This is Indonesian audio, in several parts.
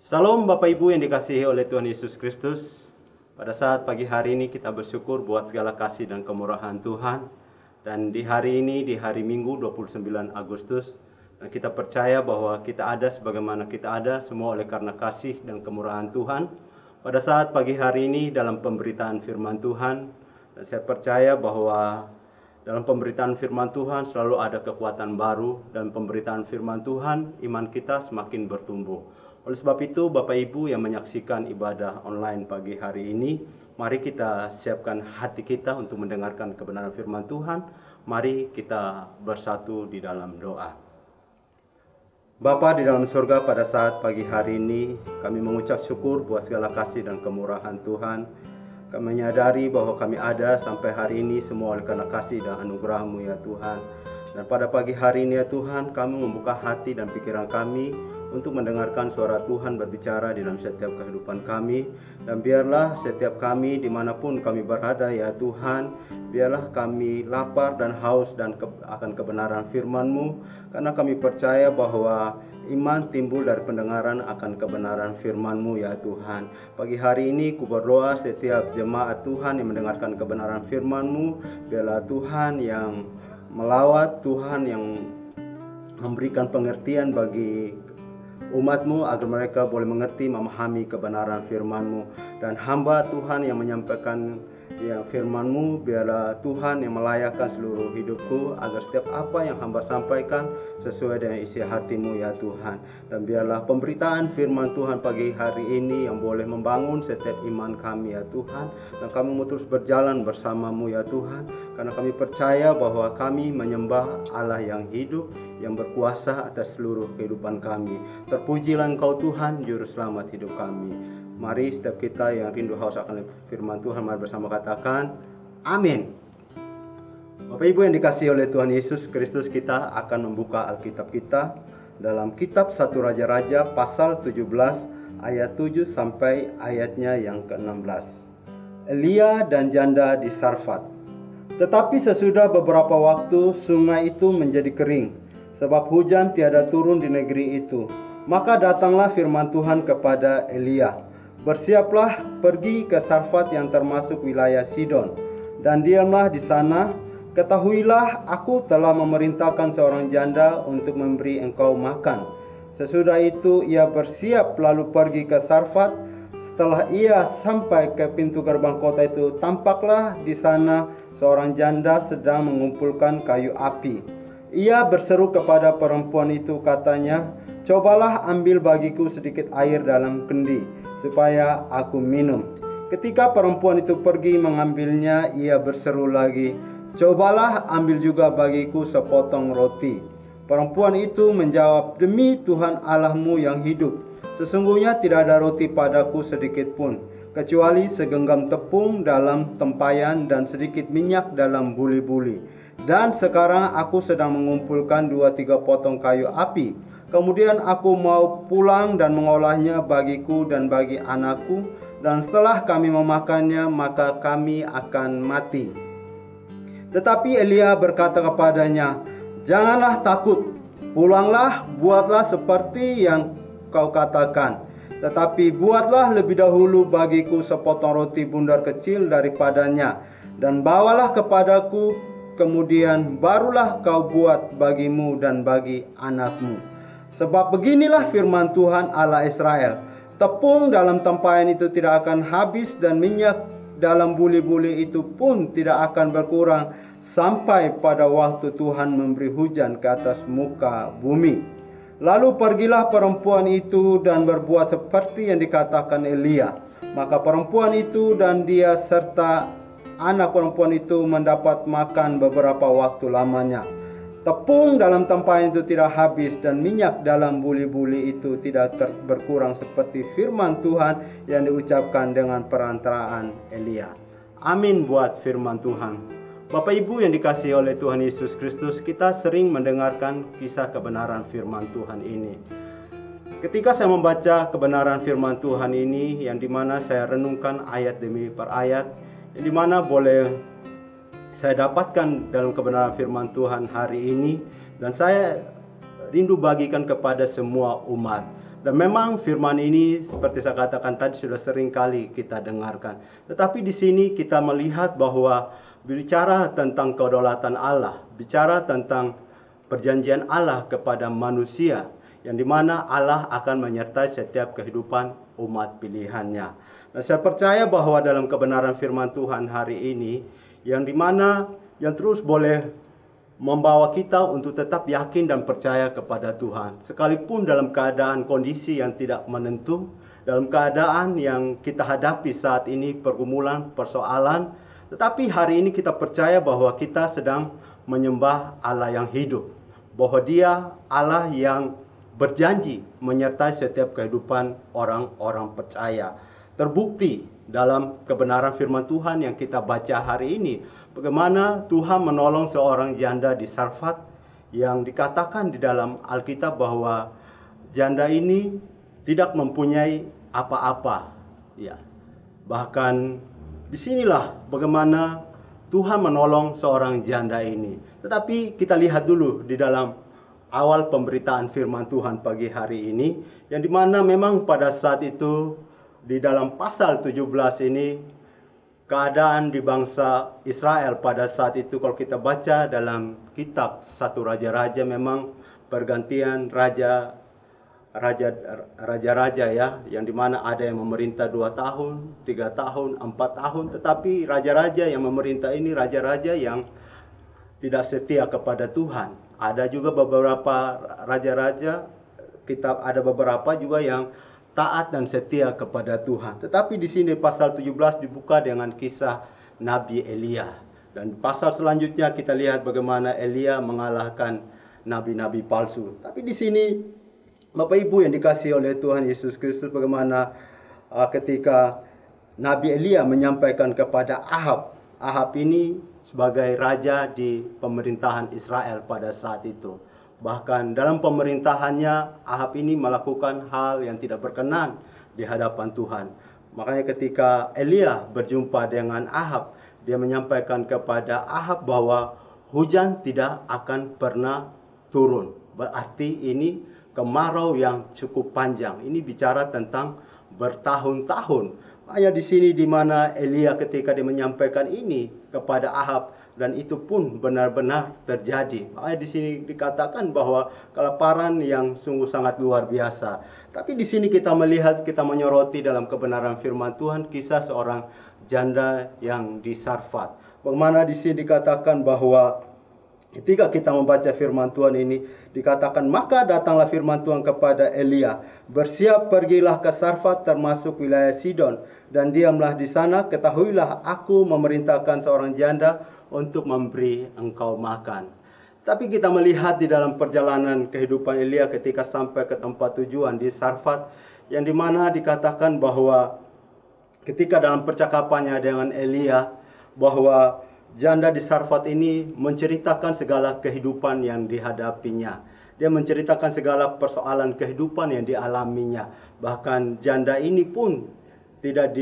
Salam Bapak Ibu yang dikasihi oleh Tuhan Yesus Kristus. Pada saat pagi hari ini kita bersyukur buat segala kasih dan kemurahan Tuhan. Dan di hari ini, di hari Minggu 29 Agustus, dan kita percaya bahwa kita ada sebagaimana kita ada semua oleh karena kasih dan kemurahan Tuhan. Pada saat pagi hari ini dalam pemberitaan firman Tuhan, dan saya percaya bahwa dalam pemberitaan firman Tuhan selalu ada kekuatan baru, dan pemberitaan firman Tuhan iman kita semakin bertumbuh. Oleh sebab itu, Bapak Ibu yang menyaksikan ibadah online pagi hari ini, mari kita siapkan hati kita untuk mendengarkan kebenaran firman Tuhan. Mari kita bersatu di dalam doa. Bapa di dalam surga, pada saat pagi hari ini kami mengucap syukur buat segala kasih dan kemurahan Tuhan. Kami menyadari bahwa kami ada sampai hari ini semua oleh karena kasih dan anugerah-Mu ya Tuhan. Dan pada pagi hari ini ya Tuhan, kami membuka hati dan pikiran kami untuk mendengarkan suara Tuhan berbicara di dalam setiap kehidupan kami. Dan biarlah setiap kami dimanapun kami berada ya Tuhan, biarlah kami lapar dan haus akan kebenaran firman-Mu, karena kami percaya bahwa iman timbul dari pendengaran akan kebenaran firman-Mu ya Tuhan. Pagi hari ini ku berdoa setiap jemaat Tuhan yang mendengarkan kebenaran firman-Mu, biarlah Tuhan yang melawat, Tuhan yang memberikan pengertian bagi umat-Mu agar mereka boleh mengerti, memahami kebenaran firman-Mu. Dan hamba Tuhan yang menyampaikan firman-Mu, biarlah Tuhan yang melayakkan seluruh hidupku agar setiap apa yang hamba sampaikan sesuai dengan isi hati-Mu ya Tuhan. Dan biarlah pemberitaan firman Tuhan pagi hari ini yang boleh membangun setiap iman kami ya Tuhan. Dan kami mau terus berjalan bersama-Mu ya Tuhan, karena kami percaya bahwa kami menyembah Allah yang hidup, yang berkuasa atas seluruh kehidupan kami. Terpujilah Engkau Tuhan, Juru Selamat hidup kami. Mari setiap kita yang rindu haus akan firman Tuhan, mari bersama katakan amin. Bapak Ibu yang dikasihi oleh Tuhan Yesus Kristus, kita akan membuka Alkitab kita dalam kitab 1 Raja-Raja pasal 17 ayat 7 sampai ayatnya yang ke-16. Elia dan janda di Sarfat. Tetapi sesudah beberapa waktu sungai itu menjadi kering, sebab hujan tiada turun di negeri itu. Maka datanglah firman Tuhan kepada Elia, bersiaplah pergi ke Sarfat yang termasuk wilayah Sidon, dan diamlah di sana. Ketahuilah, aku telah memerintahkan seorang janda untuk memberi engkau makan. Sesudah itu ia bersiap lalu pergi ke Sarfat. Setelah ia sampai ke pintu gerbang kota itu, tampaklah di sana seorang janda sedang mengumpulkan kayu api. Ia berseru kepada perempuan itu, katanya, cobalah ambil bagiku sedikit air dalam kendi, supaya aku minum. Ketika perempuan itu pergi mengambilnya, ia berseru lagi, cobalah ambil juga bagiku sepotong roti. Perempuan itu menjawab, demi Tuhan Allahmu yang hidup, sesungguhnya tidak ada roti padaku sedikit pun, kecuali segenggam tepung dalam tempayan dan sedikit minyak dalam buli-buli. Dan sekarang aku sedang mengumpulkan 2-3 potong kayu api. Kemudian aku mau pulang dan mengolahnya bagiku dan bagi anakku, dan setelah kami memakannya maka kami akan mati. Tetapi Elia berkata kepadanya, janganlah takut, pulanglah, buatlah seperti yang kau katakan. Tetapi buatlah lebih dahulu bagiku sepotong roti bundar kecil daripadanya, dan bawalah kepadaku, kemudian barulah kau buat bagimu dan bagi anakmu. Sebab beginilah firman Tuhan Allah Israel, tepung dalam tempayan itu tidak akan habis, dan minyak dalam buli-buli itu pun tidak akan berkurang, sampai pada waktu Tuhan memberi hujan ke atas muka bumi. Lalu pergilah perempuan itu dan berbuat seperti yang dikatakan Elia. Maka perempuan itu dan dia serta anak perempuan itu mendapat makan beberapa waktu lamanya. Tepung dalam tempayan itu tidak habis, dan minyak dalam buli-buli itu tidak berkurang, seperti firman Tuhan yang diucapkan dengan perantaraan Elia. Amin buat firman Tuhan. Bapak Ibu yang dikasihi oleh Tuhan Yesus Kristus, kita sering mendengarkan kisah kebenaran firman Tuhan ini. Ketika saya membaca kebenaran firman Tuhan ini, yang dimana saya renungkan ayat demi per ayat, yang dimana boleh saya dapatkan dalam kebenaran firman Tuhan hari ini, dan saya rindu bagikan kepada semua umat. Dan memang firman ini seperti saya katakan tadi sudah sering kali kita dengarkan. Tetapi di sini kita melihat bahwa bicara tentang kedaulatan Allah, bicara tentang perjanjian Allah kepada manusia, yang dimana Allah akan menyertai setiap kehidupan umat pilihannya. Dan saya percaya bahwa dalam kebenaran firman Tuhan hari ini, yang dimana yang terus boleh membawa kita untuk tetap yakin dan percaya kepada Tuhan. Sekalipun dalam keadaan kondisi yang tidak menentu, dalam keadaan yang kita hadapi saat ini, pergumulan, persoalan, tetapi hari ini kita percaya bahwa kita sedang menyembah Allah yang hidup. Bahwa Dia Allah yang berjanji menyertai setiap kehidupan orang-orang percaya. Terbukti dalam kebenaran firman Tuhan yang kita baca hari ini, bagaimana Tuhan menolong seorang janda di Sarfat, yang dikatakan di dalam Alkitab bahwa janda ini tidak mempunyai apa-apa. Ya. Bahkan disinilah bagaimana Tuhan menolong seorang janda ini. Tetapi kita lihat dulu di dalam awal pemberitaan firman Tuhan pagi hari ini, yang dimana memang pada saat itu di dalam pasal 17 ini, keadaan di bangsa Israel pada saat itu, kalau kita baca dalam kitab 1 Raja-Raja, memang pergantian raja-raja ya, yang dimana ada yang memerintah 2 tahun, 3 tahun, 4 tahun, tetapi raja-raja yang memerintah ini raja-raja yang tidak setia kepada Tuhan. Ada juga beberapa raja-raja, ada beberapa juga yang taat dan setia kepada Tuhan. Tetapi di sini pasal 17 dibuka dengan kisah Nabi Elia. Dan pasal selanjutnya kita lihat bagaimana Elia mengalahkan nabi-nabi palsu. Tapi di sini Bapak Ibu yang dikasihi oleh Tuhan Yesus Kristus, bagaimana ketika Nabi Elia menyampaikan kepada Ahab. Ahab ini sebagai raja di pemerintahan Israel pada saat itu. Bahkan dalam pemerintahannya, Ahab ini melakukan hal yang tidak berkenan di hadapan Tuhan. Makanya ketika Elia berjumpa dengan Ahab, dia menyampaikan kepada Ahab bahwa hujan tidak akan pernah turun. Berarti ini kemarau yang cukup panjang. Ini bicara tentang bertahun-tahun. Makanya di sini di mana Elia ketika dia menyampaikan ini kepada Ahab, dan itu pun benar-benar terjadi. Makanya di sini dikatakan bahwa kelaparan yang sungguh sangat luar biasa. Tapi di sini kita melihat, kita menyoroti dalam kebenaran firman Tuhan kisah seorang janda yang di Sarfat. Bagaimana di sini dikatakan bahwa ketika kita membaca firman Tuhan ini, dikatakan, maka datanglah firman Tuhan kepada Elia, bersiap pergilah ke Sarfat termasuk wilayah Sidon, dan diamlah di sana, ketahuilah aku memerintahkan seorang janda untuk memberi engkau makan. Tapi kita melihat di dalam perjalanan kehidupan Elia ketika sampai ke tempat tujuan di Sarfat, yang dimana dikatakan bahwa ketika dalam percakapannya dengan Elia, bahwa janda di Sarfat ini menceritakan segala kehidupan yang dihadapinya. Dia menceritakan segala persoalan kehidupan yang dialaminya. Bahkan janda ini pun tidak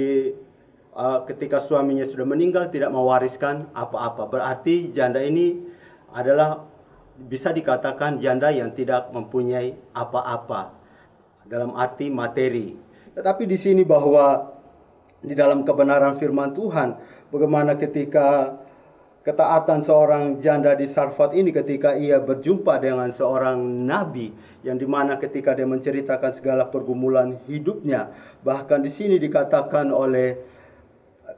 ketika suaminya sudah meninggal tidak mewariskan apa-apa. Berarti janda ini adalah bisa dikatakan janda yang tidak mempunyai apa-apa dalam arti materi. Tetapi di sini bahwa di dalam kebenaran firman Tuhan, bagaimana ketika ketaatan seorang janda di Sarfat ini ketika ia berjumpa dengan seorang nabi, yang dimana ketika dia menceritakan segala pergumulan hidupnya, bahkan di sini dikatakan oleh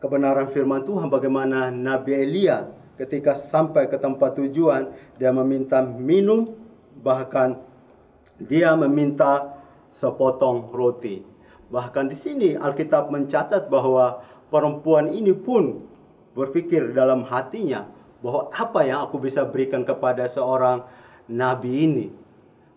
kebenaran firman Tuhan bagaimana Nabi Elia ketika sampai ke tempat tujuan, dia meminta minum, bahkan dia meminta sepotong roti. Bahkan di sini Alkitab mencatat bahwa perempuan ini pun berpikir dalam hatinya bahwa apa yang aku bisa berikan kepada seorang nabi ini.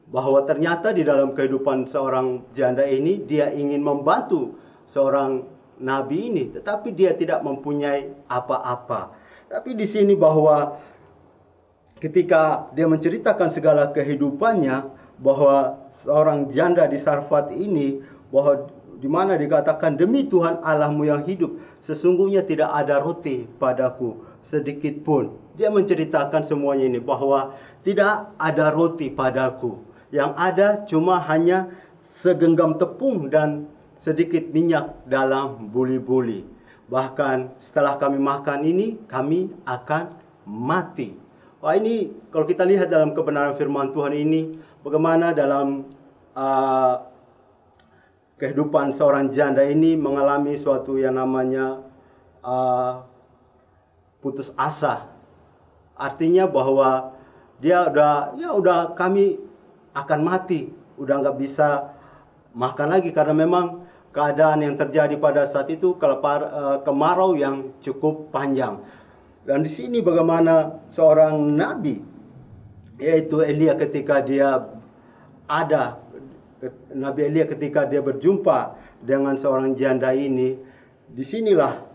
Bahwa ternyata di dalam kehidupan seorang janda ini, dia ingin membantu seorang nabi ini, tetapi dia tidak mempunyai apa-apa. Tapi di sini bahwa ketika dia menceritakan segala kehidupannya, bahwa seorang janda di Sarfat ini, bahwa di mana dikatakan, demi Tuhan Allahmu yang hidup, sesungguhnya tidak ada roti padaku sedikit pun. Dia menceritakan semuanya ini, bahwa tidak ada roti padaku. Yang ada cuma hanya segenggam tepung dan sedikit minyak dalam buli-buli. Bahkan setelah kami makan ini, kami akan mati. Wah, ini kalau kita lihat dalam kebenaran firman Tuhan ini, bagaimana dalam kehidupan seorang janda ini mengalami suatu yang namanya putus asa. Artinya bahwa dia udah kami akan mati, udah nggak bisa makan lagi karena memang keadaan yang terjadi pada saat itu kemarau yang cukup panjang. Dan di sini bagaimana seorang nabi, yaitu Elia, ketika dia berjumpa dengan seorang janda ini, disinilah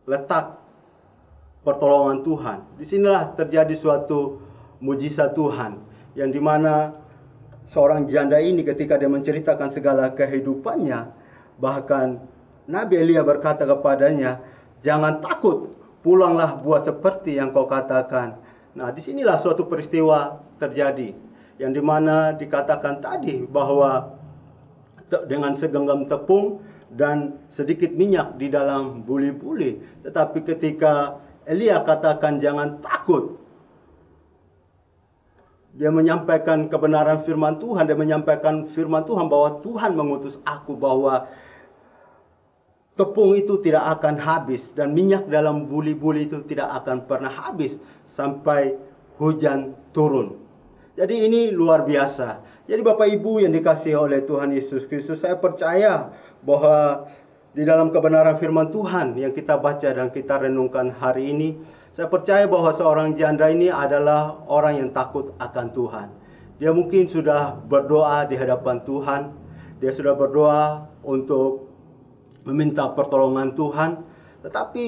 letak pertolongan Tuhan. Disinilah terjadi suatu mujizat Tuhan, yang dimana seorang janda ini ketika dia menceritakan segala kehidupannya, bahkan Nabi Elia berkata kepadanya, "Jangan takut, pulanglah buat seperti yang kau katakan." Nah, disinilah suatu peristiwa terjadi, yang dimana dikatakan tadi bahwa dengan segenggam tepung dan sedikit minyak di dalam buli-buli. Tetapi ketika Elia katakan jangan takut, dia menyampaikan kebenaran firman Tuhan. Dia menyampaikan firman Tuhan bahwa Tuhan mengutus aku, bahwa tepung itu tidak akan habis dan minyak dalam buli-buli itu tidak akan pernah habis sampai hujan turun. Jadi ini luar biasa. Jadi Bapak Ibu yang dikasihi oleh Tuhan Yesus Kristus, saya percaya bahwa di dalam kebenaran firman Tuhan yang kita baca dan kita renungkan hari ini, saya percaya bahwa seorang janda ini adalah orang yang takut akan Tuhan. Dia mungkin sudah berdoa di hadapan Tuhan. Dia sudah berdoa untuk meminta pertolongan Tuhan. Tetapi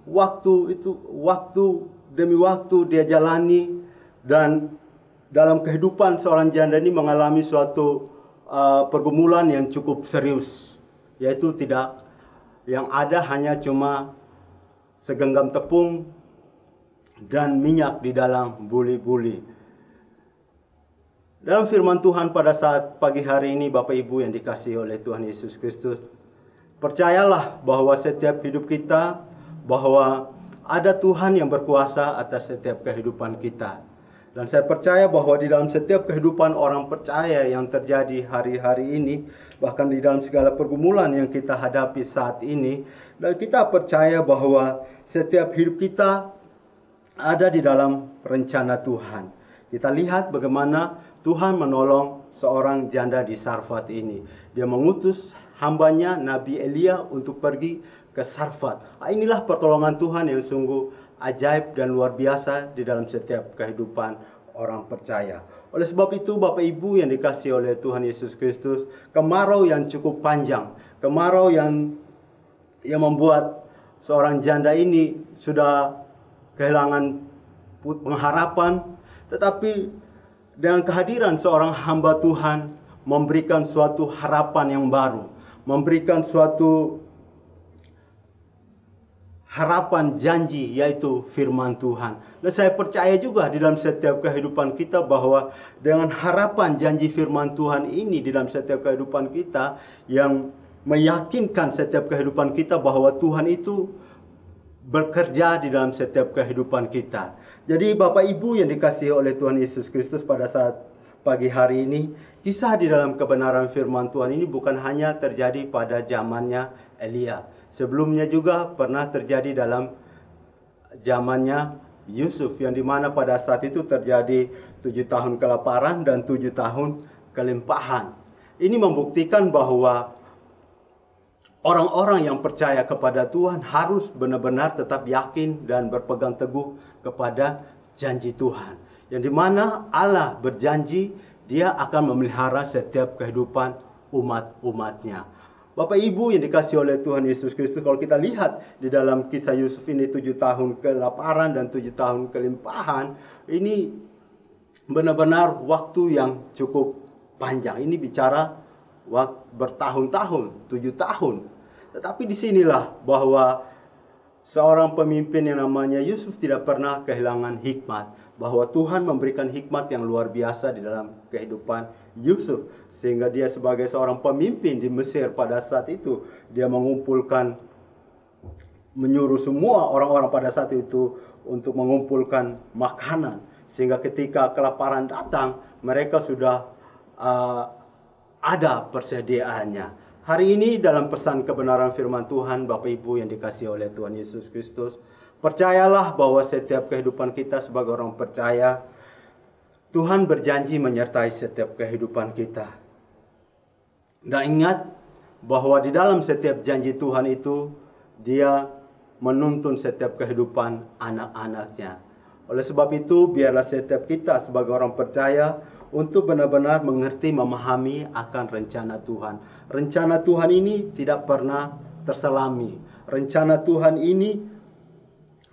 waktu demi waktu dia jalani, dan dalam kehidupan seorang janda ini mengalami suatu pergumulan yang cukup serius. Yaitu yang ada hanya cuma segenggam tepung dan minyak di dalam buli-buli. Dalam firman Tuhan pada saat pagi hari ini, Bapak Ibu yang dikasihi oleh Tuhan Yesus Kristus, percayalah bahwa setiap hidup kita, bahwa ada Tuhan yang berkuasa atas setiap kehidupan kita. Dan saya percaya bahwa di dalam setiap kehidupan orang percaya yang terjadi hari-hari ini, bahkan di dalam segala pergumulan yang kita hadapi saat ini, dan kita percaya bahwa setiap hidup kita ada di dalam rencana Tuhan. Kita lihat bagaimana Tuhan menolong seorang janda di Sarfat ini. Dia mengutus hambanya Nabi Elia untuk pergi ke Sarfat. Inilah pertolongan Tuhan yang sungguh ajaib dan luar biasa di dalam setiap kehidupan orang percaya. Oleh sebab itu, Bapak Ibu yang dikasihi oleh Tuhan Yesus Kristus, kemarau yang cukup panjang, kemarau yang membuat seorang janda ini sudah kehilangan pengharapan, tetapi dengan kehadiran seorang hamba Tuhan memberikan suatu harapan yang baru, memberikan suatu harapan janji, yaitu firman Tuhan. Dan saya percaya juga di dalam setiap kehidupan kita bahwa dengan harapan janji firman Tuhan ini di dalam setiap kehidupan kita, yang meyakinkan setiap kehidupan kita bahwa Tuhan itu bekerja di dalam setiap kehidupan kita. Jadi Bapak Ibu yang dikasihi oleh Tuhan Yesus Kristus, pada saat pagi hari ini, kisah di dalam kebenaran firman Tuhan ini bukan hanya terjadi pada zamannya Elia. Sebelumnya juga pernah terjadi dalam zamannya Yusuf, yang dimana pada saat itu terjadi 7 tahun kelaparan dan 7 tahun kelimpahan. Ini membuktikan bahwa orang-orang yang percaya kepada Tuhan harus benar-benar tetap yakin dan berpegang teguh kepada janji Tuhan. Yang dimana Allah berjanji Dia akan memelihara setiap kehidupan umat-umatnya. Bapak Ibu yang dikasihi oleh Tuhan Yesus Kristus, kalau kita lihat di dalam kisah Yusuf ini, 7 tahun kelaparan dan 7 tahun kelimpahan, ini benar-benar waktu yang cukup panjang. Ini bicara bertahun-tahun, 7 tahun. Tetapi disinilah bahwa seorang pemimpin yang namanya Yusuf tidak pernah kehilangan hikmat, bahwa Tuhan memberikan hikmat yang luar biasa di dalam kehidupan Yusuf, sehingga dia sebagai seorang pemimpin di Mesir pada saat itu, dia menyuruh semua orang-orang pada saat itu untuk mengumpulkan makanan, sehingga ketika kelaparan datang, mereka sudah ada persediaannya. Hari ini dalam pesan kebenaran firman Tuhan, Bapak Ibu yang dikasihi oleh Tuhan Yesus Kristus, percayalah bahwa setiap kehidupan kita sebagai orang percaya, Tuhan berjanji menyertai setiap kehidupan kita. Dan ingat bahwa di dalam setiap janji Tuhan itu, Dia menuntun setiap kehidupan anak-anaknya. Oleh sebab itu, biarlah setiap kita sebagai orang percaya untuk benar-benar mengerti, memahami akan rencana Tuhan. Rencana Tuhan ini tidak pernah terselami. Rencana Tuhan ini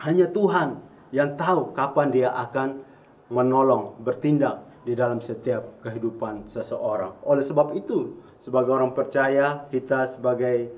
hanya Tuhan yang tahu kapan Dia akan menolong, bertindak di dalam setiap kehidupan seseorang. Oleh sebab itu, sebagai orang percaya, kita sebagai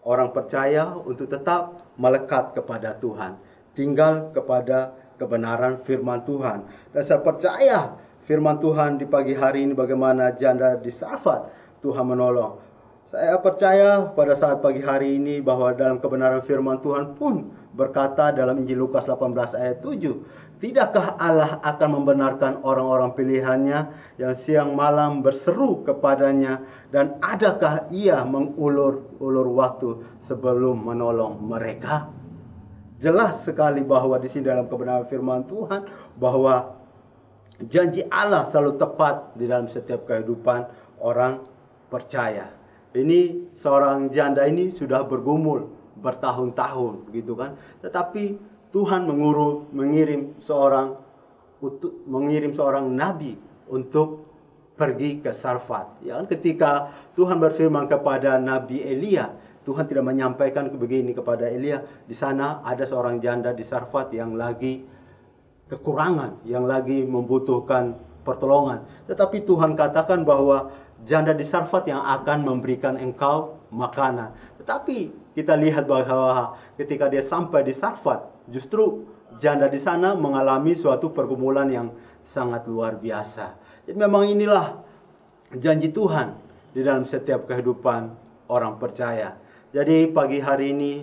orang percaya untuk tetap melekat kepada Tuhan, tinggal kepada kebenaran firman Tuhan. Dan saya percaya firman Tuhan di pagi hari ini bagaimana janda di Sarfat Tuhan menolong. Saya percaya pada saat pagi hari ini bahwa dalam kebenaran firman Tuhan pun berkata dalam Injil Lukas 18 ayat 7, tidakkah Allah akan membenarkan orang-orang pilihannya yang siang malam berseru kepadanya, dan adakah Ia mengulur-ulur waktu sebelum menolong mereka? Jelas sekali bahwa di sini dalam kebenaran firman Tuhan bahwa janji Allah selalu tepat di dalam setiap kehidupan orang percaya. Ini seorang janda ini sudah bergumul bertahun-tahun, gitu kan? Tetapi Tuhan mengirim seorang nabi untuk pergi ke Sarfat. Ya kan? Ketika Tuhan berfirman kepada Nabi Elia, Tuhan tidak menyampaikan begini kepada Elia, di sana ada seorang janda di Sarfat yang lagi kekurangan, yang lagi membutuhkan pertolongan. Tetapi Tuhan katakan bahwa janda di Sarfat yang akan memberikan engkau makanan. Tetapi kita lihat bahwa ketika dia sampai di Sarfat, justru janda di sana mengalami suatu pergumulan yang sangat luar biasa. Jadi memang inilah janji Tuhan di dalam setiap kehidupan orang percaya. Jadi pagi hari ini,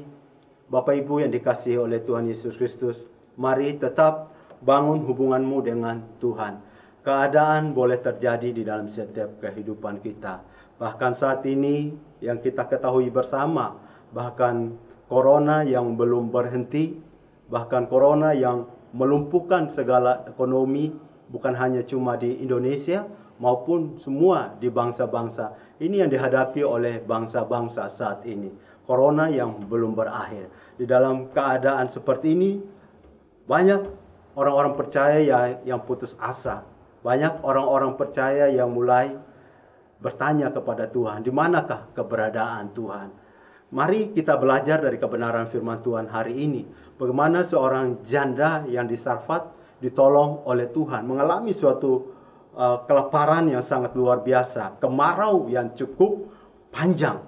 Bapak Ibu yang dikasihi oleh Tuhan Yesus Kristus, mari tetap bangun hubunganmu dengan Tuhan. Keadaan boleh terjadi di dalam setiap kehidupan kita. Bahkan saat ini yang kita ketahui bersama, bahkan corona yang belum berhenti, bahkan corona yang melumpuhkan segala ekonomi, bukan hanya cuma di Indonesia, maupun semua di bangsa-bangsa. Ini yang dihadapi oleh bangsa-bangsa saat ini. Corona yang belum berakhir. Di dalam keadaan seperti ini, banyak orang-orang percaya yang putus asa. Banyak orang-orang percaya yang mulai bertanya kepada Tuhan, di manakah keberadaan Tuhan? Mari kita belajar dari kebenaran firman Tuhan hari ini. Bagaimana seorang janda yang di Sarfat ditolong oleh Tuhan, mengalami suatu kelaparan yang sangat luar biasa, kemarau yang cukup panjang.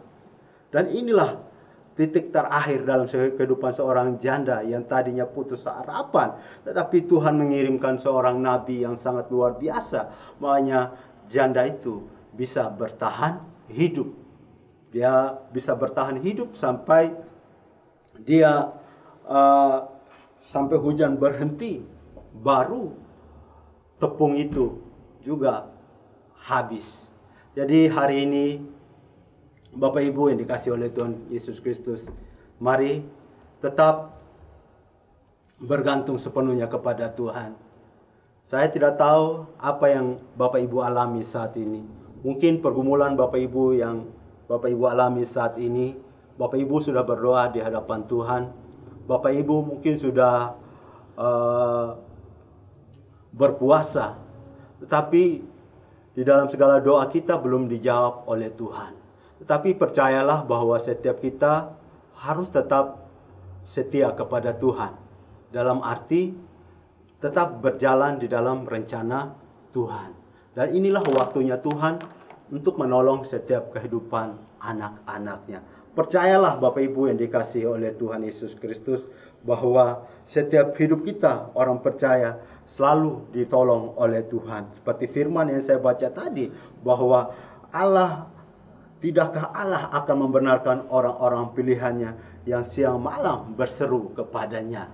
Dan inilah titik terakhir dalam kehidupan seorang janda yang tadinya putus harapan. Tetapi Tuhan mengirimkan seorang nabi yang sangat luar biasa. Makanya janda itu bisa bertahan hidup. Dia bisa bertahan hidup sampai dia sampai hujan berhenti. Baru tepung itu juga habis. Jadi hari ini Bapak Ibu yang dikasihi oleh Tuhan Yesus Kristus, mari tetap bergantung sepenuhnya kepada Tuhan. Saya tidak tahu apa yang Bapak Ibu alami saat ini. Mungkin pergumulan Bapak Ibu yang Bapak Ibu alami saat ini, Bapak Ibu sudah berdoa di hadapan Tuhan. Bapak Ibu mungkin sudah berpuasa, tetapi di dalam segala doa kita belum dijawab oleh Tuhan. Tetapi percayalah bahwa setiap kita harus tetap setia kepada Tuhan. Dalam arti tetap berjalan di dalam rencana Tuhan. Dan inilah waktunya Tuhan untuk menolong setiap kehidupan anak-anaknya. Percayalah Bapak Ibu yang dikasihi oleh Tuhan Yesus Kristus, bahwa setiap hidup kita orang percaya selalu ditolong oleh Tuhan. Seperti firman yang saya baca tadi, bahwa tidakkah Allah akan membenarkan orang-orang pilihannya yang siang malam berseru kepadanya.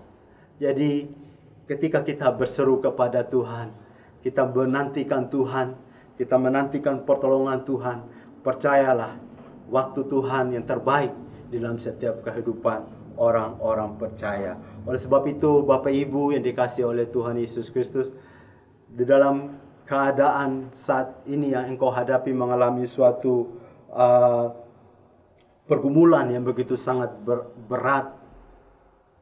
Jadi ketika kita berseru kepada Tuhan, kita menantikan Tuhan, kita menantikan pertolongan Tuhan, percayalah waktu Tuhan yang terbaik di dalam setiap kehidupan orang-orang percaya. Oleh sebab itu, Bapak Ibu yang dikasihi oleh Tuhan Yesus Kristus, di dalam keadaan saat ini yang engkau hadapi, mengalami suatu pergumulan yang begitu sangat berat,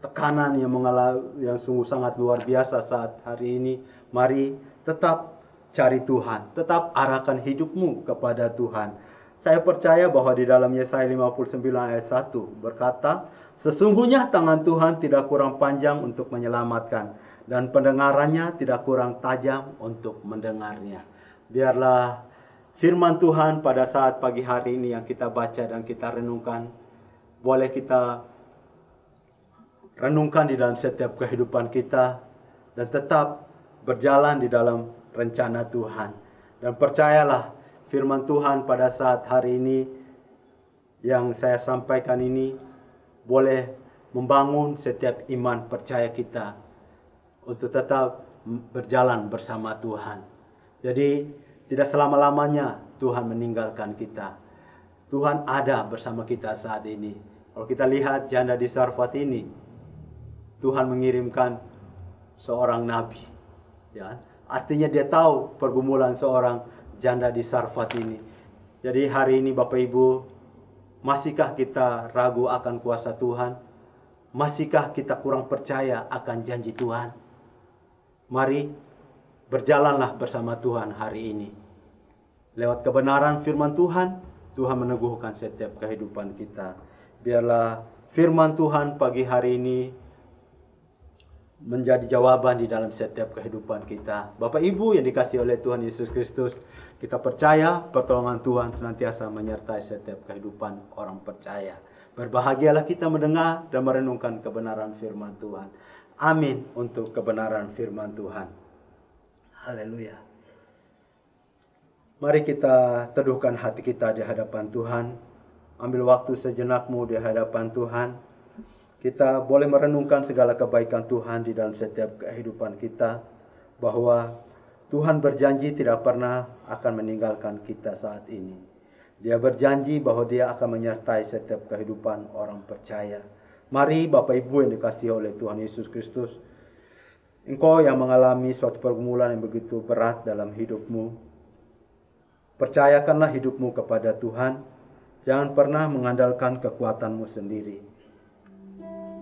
tekanan yang sungguh sangat luar biasa saat hari ini, mari tetap cari Tuhan, tetap arahkan hidupmu kepada Tuhan. Saya percaya bahwa di dalam Yesaya 59 ayat 1 berkata, sesungguhnya tangan Tuhan tidak kurang panjang untuk menyelamatkan, dan pendengarannya tidak kurang tajam untuk mendengarnya. Biarlah firman Tuhan pada saat pagi hari ini yang kita baca dan kita renungkan, boleh kita renungkan di dalam setiap kehidupan kita, dan tetap berjalan di dalam rencana Tuhan. Dan percayalah, firman Tuhan pada saat hari ini yang saya sampaikan ini boleh membangun setiap iman percaya kita untuk tetap berjalan bersama Tuhan. Jadi tidak selama-lamanya Tuhan meninggalkan kita. Tuhan ada bersama kita saat ini. Kalau kita lihat janda di Sarfat ini, Tuhan mengirimkan seorang nabi. Ya, artinya dia tahu pergumulan seorang janda di Sarfat ini. Jadi hari ini Bapak Ibu, masihkah kita ragu akan kuasa Tuhan? Masihkah kita kurang percaya akan janji Tuhan? Mari berjalanlah bersama Tuhan hari ini. Lewat kebenaran firman Tuhan, Tuhan meneguhkan setiap kehidupan kita. Biarlah firman Tuhan pagi hari ini menjadi jawaban di dalam setiap kehidupan kita. Bapak Ibu yang dikasihi oleh Tuhan Yesus Kristus, kita percaya pertolongan Tuhan senantiasa menyertai setiap kehidupan orang percaya. Berbahagialah kita mendengar dan merenungkan kebenaran firman Tuhan. Amin untuk kebenaran firman Tuhan. Haleluya. Mari kita teduhkan hati kita di hadapan Tuhan. Ambil waktu sejenakmu di hadapan Tuhan. Kita boleh merenungkan segala kebaikan Tuhan di dalam setiap kehidupan kita. Bahwa Tuhan berjanji tidak pernah akan meninggalkan kita saat ini. Dia berjanji bahwa Dia akan menyertai setiap kehidupan orang percaya. Mari Bapak Ibu yang dikasihi oleh Tuhan Yesus Kristus, engkau yang mengalami suatu pergumulan yang begitu berat dalam hidupmu, percayakanlah hidupmu kepada Tuhan. Jangan pernah mengandalkan kekuatanmu sendiri.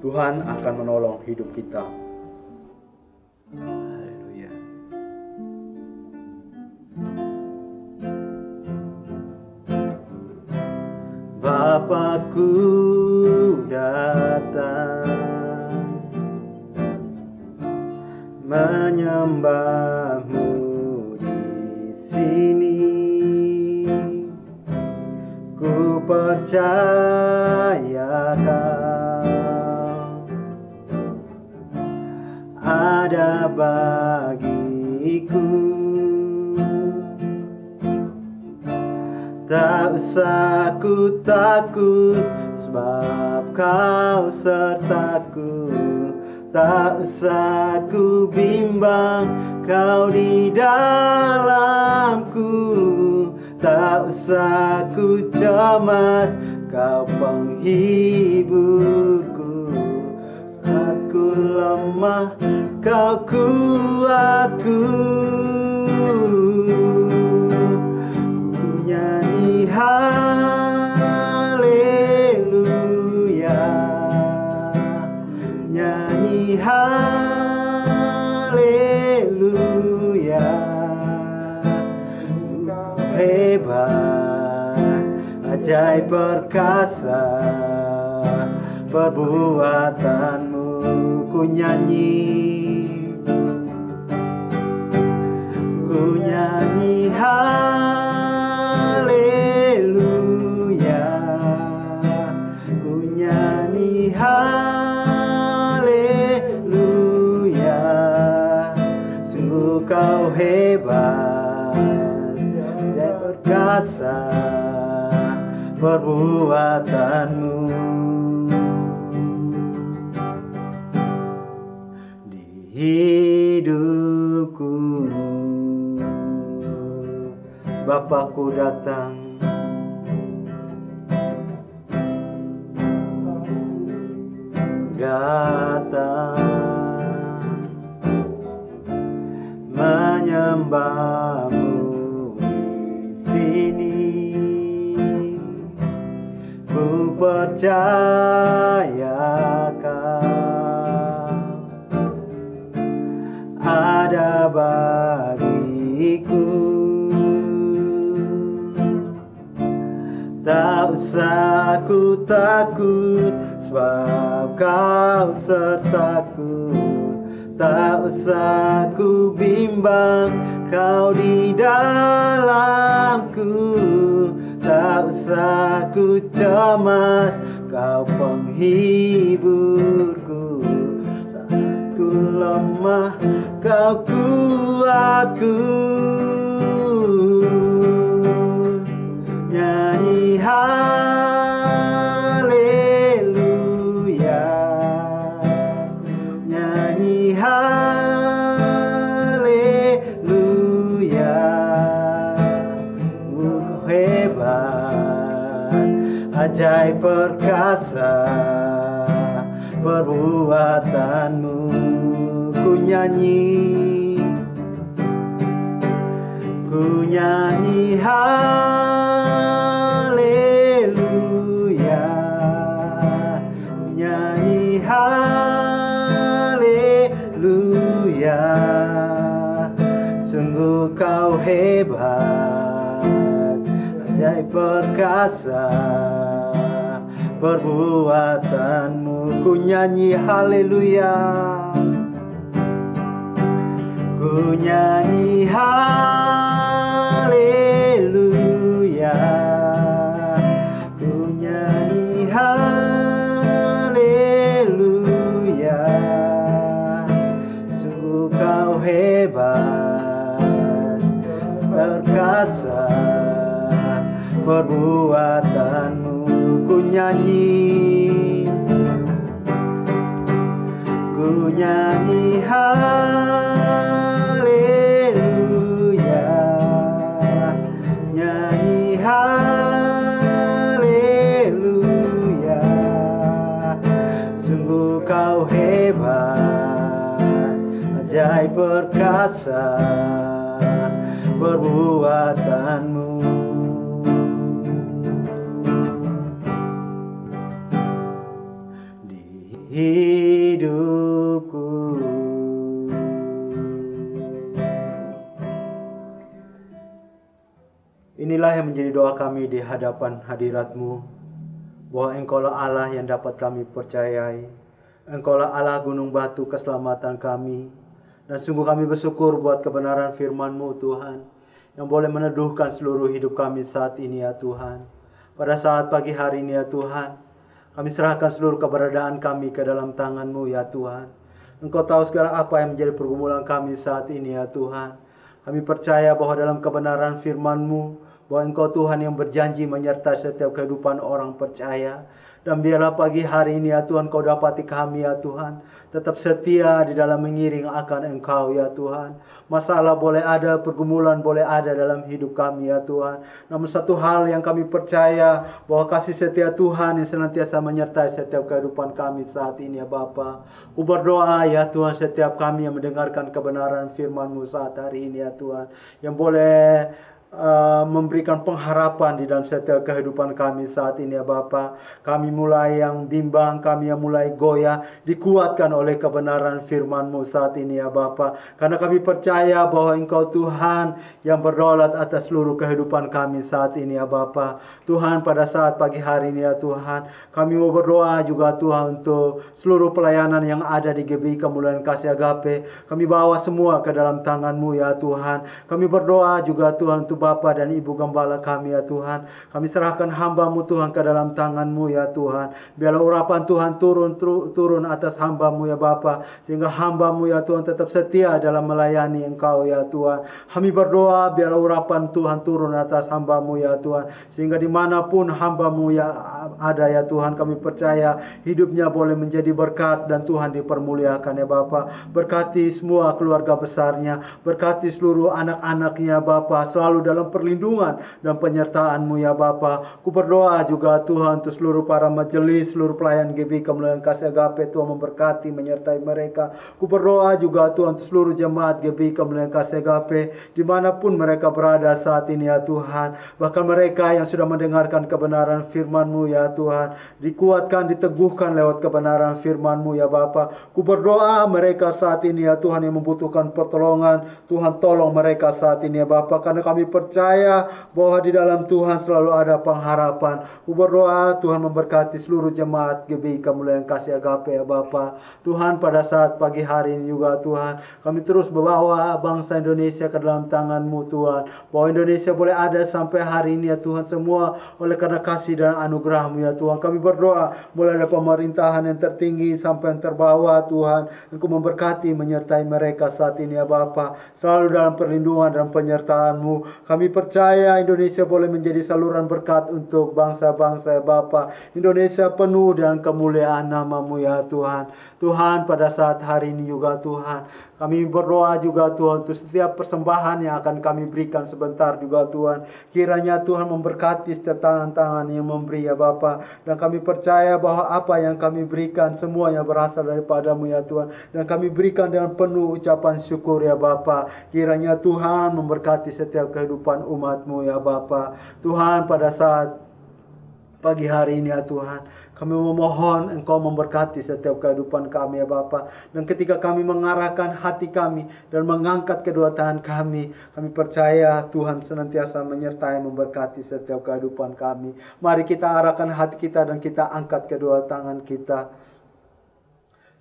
Tuhan akan menolong hidup kita. Haleluya. Bapakku datang menyembahmu di sini. Ku percaya Kau ada bagiku. Tak usah ku takut, sebab Kau sertaku. Tak usah ku bimbang, Kau di dalamku. Tak usah ku cemas, Kau penghiburku. Saat ku lemah, Kau kuatku. Nyanyi haleluya, nyanyi haleluya. Engkau hebat, ajaib perkasa, perbuatanmu ku nyanyi. Ku nyanyi haleluya, ku nyanyi haleluya. hebat, ajaib perkasa perbuatanmu. Di hidupku Bapakku datang, menyembahmu di sini. Ku percaya Kau ada bagiku. Tak usah ku takut, sebab Kau sertaku. Tak usah ku bimbang, Kau di dalamku. Tak usah ku cemas, Kau penghiburku. Saat ku lemah, Kau kuatku. Nyanyi haleluya, nyanyi haleluya. Kau hebat, ajaib perkasa perbuatanmu. Ku nyanyi, ku nyanyi haleluya, ku nyanyi haleluya. Sungguh Kau hebat, ajaib perkasa perbuatanmu. Ku nyanyi haleluya, ku nyanyi haleluya, ku nyanyi haleluya. Sungguh Kau hebat, perkasa perbuatanmu. Ku nyanyi, ku nyanyi haleluya, nyanyi haleluya. Sungguh Kau hebat, ajaib perkasa perbuatanmu. Di hidupku inilah yang menjadi doa kami di hadapan hadirat-Mu, bahwa Engkaulah Allah yang dapat kami percayai. Engkaulah Allah gunung batu keselamatan kami. Dan sungguh kami bersyukur buat kebenaran firman-Mu Tuhan, yang boleh meneduhkan seluruh hidup kami saat ini ya Tuhan. Pada saat pagi hari ini ya Tuhan, kami serahkan seluruh keberadaan kami ke dalam tangan-Mu ya Tuhan. Engkau tahu segala apa yang menjadi pergumulan kami saat ini ya Tuhan. Kami percaya bahwa dalam kebenaran firman-Mu, bahwa Engkau Tuhan yang berjanji menyertai setiap kehidupan orang percaya. Dan biarlah pagi hari ini ya Tuhan, Kau dapati kami ya Tuhan tetap setia di dalam mengiring akan Engkau ya Tuhan. Masalah boleh ada, pergumulan boleh ada dalam hidup kami ya Tuhan. Namun satu hal yang kami percaya, bahwa kasih setia Tuhan yang senantiasa menyertai setiap kehidupan kami saat ini ya Bapa. Ku berdoa ya Tuhan, setiap kami yang mendengarkan kebenaran firman-Mu saat hari ini ya Tuhan, yang boleh memberikan pengharapan di dalam setiap kehidupan kami saat ini ya Bapa. Kami mulai yang bimbang, kami yang mulai goyah, dikuatkan oleh kebenaran firman-Mu saat ini ya Bapa. Karena kami percaya bahwa Engkau Tuhan yang berdaulat atas seluruh kehidupan kami saat ini ya Bapa. Tuhan, pada saat pagi hari ini ya Tuhan, kami mau berdoa juga Tuhan untuk seluruh pelayanan yang ada di GBI Kemuliaan Kasih Agape. Kami bawa semua ke dalam tangan-Mu ya Tuhan. Kami berdoa juga Tuhan untuk Bapa dan Ibu Gembala kami ya Tuhan. Kami serahkan hamba-Mu Tuhan ke dalam tangan-Mu ya Tuhan. Biarlah urapan Tuhan turun atas hamba-Mu ya Bapa, sehingga hamba-Mu ya Tuhan tetap setia dalam melayani Engkau ya Tuhan. Kami berdoa biarlah urapan Tuhan turun atas hamba-Mu ya Tuhan, sehingga dimanapun hamba-Mu ya ada ya Tuhan, kami percaya hidupnya boleh menjadi berkat dan Tuhan dipermuliakan ya Bapa. Berkati semua keluarga besarnya, berkati seluruh anak-anaknya Bapa, selalu dalam perlindungan dan penyertaan-Mu ya Bapa. Ku berdoa juga Tuhan untuk seluruh para majelis, seluruh pelayan GBI Kemuliaan Kasih Agape, Tuhan memberkati menyertai mereka. Ku berdoa juga Tuhan untuk seluruh jemaat GBI Kemuliaan Kasih Agape dimanapun mereka berada saat ini ya Tuhan. Bahkan mereka yang sudah mendengarkan kebenaran firman-Mu ya Tuhan, dikuatkan, diteguhkan lewat kebenaran firman-Mu ya Bapa. Ku berdoa mereka saat ini ya Tuhan yang membutuhkan pertolongan, Tuhan tolong mereka saat ini ya Bapa, karena kami percaya bahwa di dalam Tuhan selalu ada pengharapan. Ku berdoa Tuhan memberkati seluruh jemaat GBI Kemuliaan Kasih Agape ya Bapa. Tuhan, pada saat pagi hari ini juga Tuhan, kami terus membawa bangsa Indonesia ke dalam tangan-Mu Tuhan, bahwa Indonesia boleh ada sampai hari ini ya Tuhan, semua oleh karena kasih dan anugerah-Mu ya Tuhan. Kami berdoa mulai dari pemerintahan yang tertinggi sampai yang terbawah Tuhan, Engkau memberkati menyertai mereka saat ini ya Bapa, selalu dalam perlindungan dan penyertaan-Mu. Kami percaya Indonesia boleh menjadi saluran berkat untuk bangsa-bangsa ya Bapa. Indonesia penuh dengan kemuliaan nama-Mu ya Tuhan. Tuhan, pada saat hari ini juga Tuhan, kami berdoa juga Tuhan untuk setiap persembahan yang akan kami berikan sebentar juga Tuhan. Kiranya Tuhan memberkati setiap tangan-tangan yang memberi ya Bapa. Dan kami percaya bahwa apa yang kami berikan semuanya berasal daripada-Mu ya Tuhan. Dan kami berikan dengan penuh ucapan syukur ya Bapa. Kiranya Tuhan memberkati setiap kehidupan umat-Mu ya Bapa. Tuhan, pada saat pagi hari ini ya Tuhan, kami memohon Engkau memberkati setiap kehidupan kami ya Bapa. Dan ketika kami mengarahkan hati kami dan mengangkat kedua tangan kami percaya Tuhan senantiasa menyertai memberkati setiap kehidupan kami. Mari kita arahkan hati kita dan kita angkat kedua tangan kita.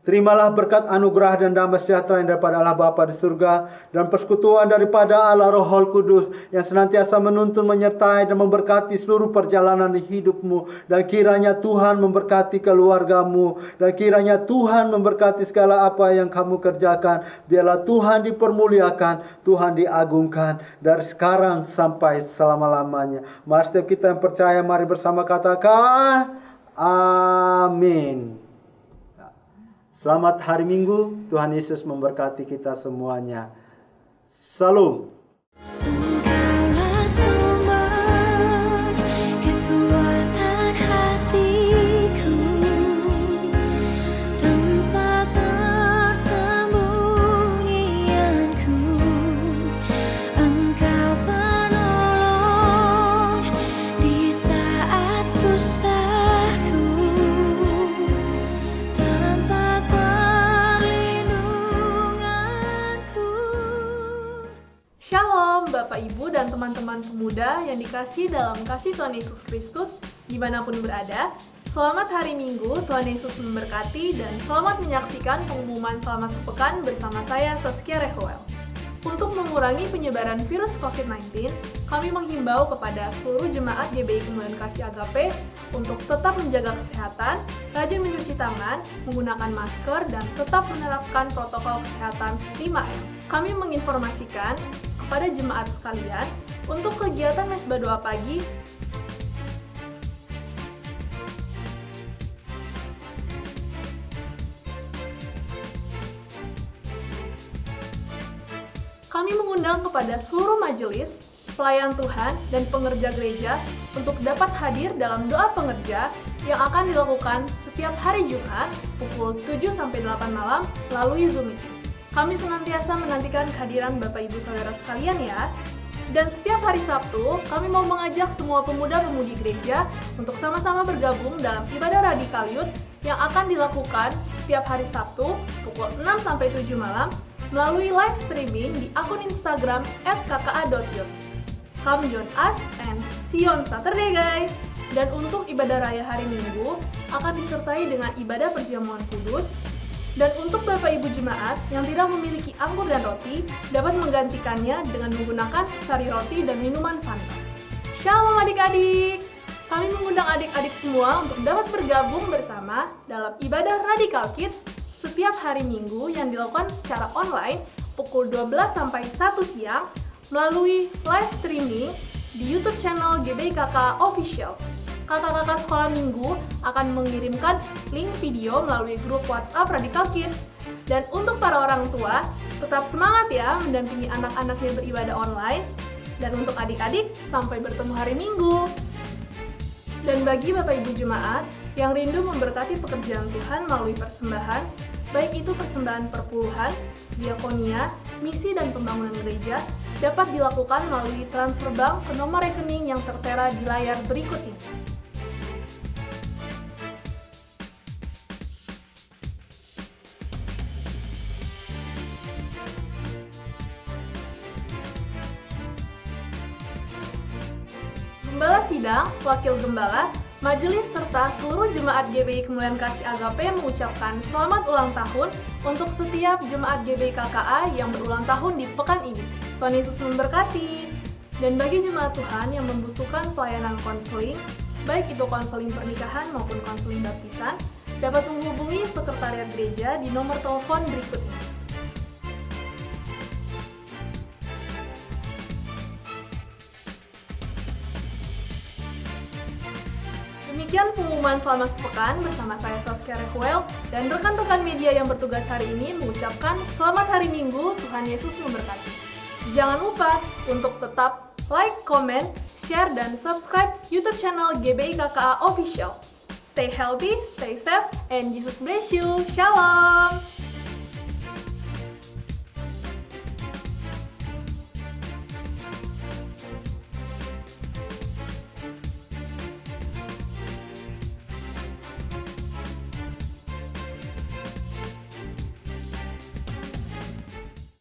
Terimalah berkat anugerah dan damai sejahtera yang daripada Allah Bapa di surga dan persekutuan daripada Allah Roh Kudus yang senantiasa menuntun, menyertai dan memberkati seluruh perjalanan hidupmu. Dan kiranya Tuhan memberkati keluargamu, dan kiranya Tuhan memberkati segala apa yang kamu kerjakan. Biarlah Tuhan dipermuliakan, Tuhan diagungkan dari sekarang sampai selama-lamanya. Mari setiap kita yang percaya, mari bersama katakan amin. Selamat hari Minggu, Tuhan Yesus memberkati kita semuanya. Salam. Engkaulah sumber kekuatan hatiku, tempat persembunyianku. Engkau penolong di saat susahku, tempat perlindunganku. Shalom Bapak Ibu dan teman-teman pemuda yang dikasihi dalam kasih Tuhan Yesus Kristus dimanapun berada. Selamat hari Minggu, Tuhan Yesus memberkati dan selamat menyaksikan pengumuman selama sepekan bersama saya Saskia Rehoel. Untuk mengurangi penyebaran virus COVID-19, kami menghimbau kepada seluruh jemaat GBI Kemuliaan Kasih Agape untuk tetap menjaga kesehatan, rajin mencuci tangan, menggunakan masker, dan tetap menerapkan protokol kesehatan 5M. Kami menginformasikan kepada jemaat sekalian untuk kegiatan mesbah doa pagi kami mengundang kepada seluruh majelis, pelayan Tuhan, dan pengerja gereja untuk dapat hadir dalam doa pengerja yang akan dilakukan setiap hari Jumat pukul 7-8 malam melalui Zoom meeting. Kami senantiasa menantikan kehadiran Bapak Ibu Saudara sekalian ya. Dan setiap hari Sabtu, kami mau mengajak semua pemuda-pemudi gereja untuk sama-sama bergabung dalam ibadah radikal youth yang akan dilakukan setiap hari Sabtu pukul 6-7 malam melalui live streaming di akun Instagram @kka.youth. Come join us and see you on Saturday guys! Dan untuk ibadah raya hari Minggu akan disertai dengan ibadah perjamuan kudus, Dan untuk Bapak Ibu Jemaat yang tidak memiliki anggur dan roti, dapat menggantikannya dengan menggunakan sari roti dan minuman Fanta. Shalom adik-adik! Kami mengundang adik-adik semua untuk dapat bergabung bersama dalam ibadah Radical Kids setiap hari Minggu yang dilakukan secara online pukul 12 sampai 1 siang melalui live streaming di YouTube channel GBIKK Official. Kakak-kakak sekolah minggu akan mengirimkan link video melalui grup WhatsApp Radical Kids. Dan untuk para orang tua, tetap semangat ya mendampingi anak-anaknya beribadah online. Dan untuk adik-adik, sampai bertemu hari Minggu. Dan bagi Bapak Ibu Jemaat yang rindu memberkati pekerjaan Tuhan melalui persembahan, baik itu persembahan perpuluhan, diakonia, misi dan pembangunan gereja, dapat dilakukan melalui transfer bank ke nomor rekening yang tertera di layar berikut ini. Gembala Sidang, Wakil Gembala, Majelis serta seluruh jemaat GBI Kemuliaan Kasih Agape mengucapkan selamat ulang tahun untuk setiap jemaat GBI KKA yang berulang tahun di pekan ini. Tuhan Yesus memberkati. Dan bagi jemaat Tuhan yang membutuhkan pelayanan konseling, baik itu konseling pernikahan maupun konseling baptisan, dapat menghubungi sekretariat gereja di nomor telepon berikut ini. Demikian pengumuman selama sepekan bersama saya Saskia Rekuel dan rekan-rekan media yang bertugas hari ini mengucapkan selamat hari Minggu, Tuhan Yesus memberkati. Jangan lupa untuk tetap like, comment, share, dan subscribe YouTube channel GBI KKA Official. Stay healthy, stay safe, and Jesus bless you. Shalom!